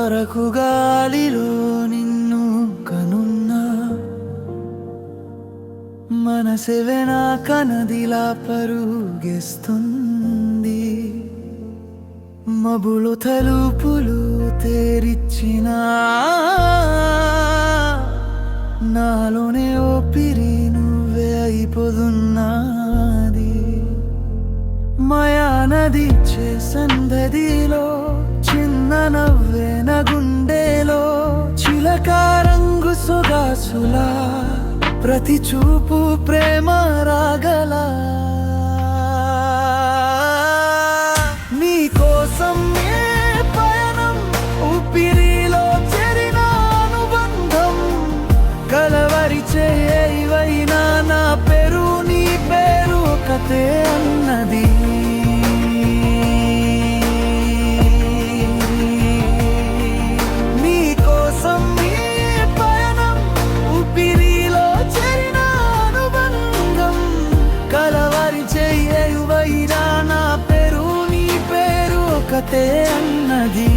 అరకు గాలిలో నిన్ను కనున్నా మనసెవెన కనదిలా పరుగెస్తుంది. మబులు తలుపులు తెరిచిన నాలోనే ఓపిరి నువ్వే అయిపోతున్నది. మయానది చేసందదిలో చిన్న నవ్వేన గుండెలో చిలక రంగు సొగసులా ప్రతి చూపు ప్రేమ రాగలా. నీ కోసం ఏ పయనం ఊపిరిలో చేరిన అనుబంధం కలవరి చేయవైనా నా పేరు నీ పేరు ఒకటే అన్నది. ఒకటే అన్నది.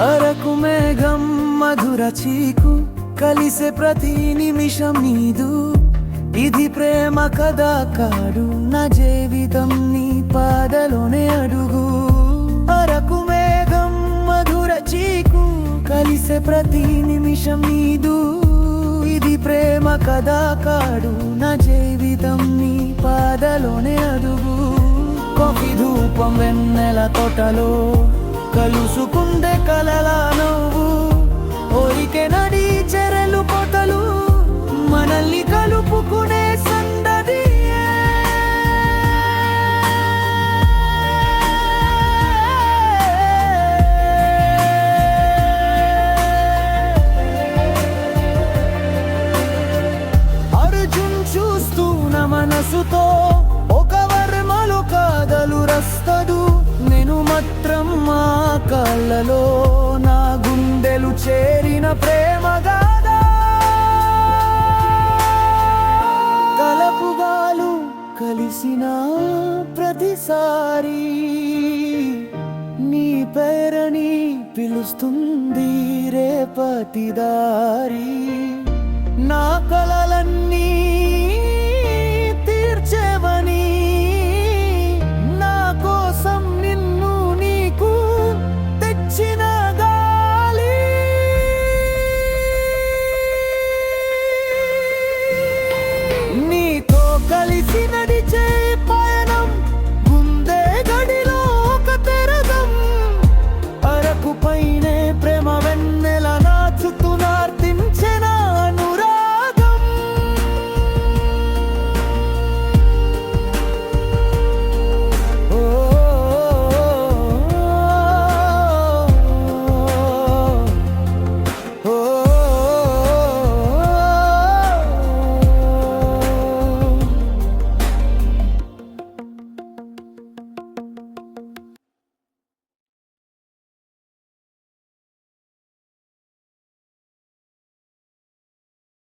అరకు మేఘం మధుర చీకు కలిసే ప్రతి నిమిషం నీదు. ఇది ప్రేమ కదా కాడు నా జీవితం నీ పాదలోనే అడుగు. అరకు మేఘం మధుర చీకు కలిసే ప్రతి నిమిషం నీదు. ఇది ప్రేమ కదా కాడు నా జీవితం నీ పాదలోనే అడుగు. కాఫీ ధూపం వెన్నెల తోటలో కలుసుకుందే కలలా నవ్వు. ఓరికే నడి చెరలు పొతలు మనల్ని కలుపుకునే సందడి. మనసుతో ఒక వర్మలు కాదలు రస్తదు. నేను మాత్రం మా కళ్ళలో నా గుండెలు చేరిన ప్రేమ గాథ. కలపుగాలు కలిసిన ప్రతిసారి నీ పేరని పిలుస్తుంది రేపటి దారి. నా కలలన్నీ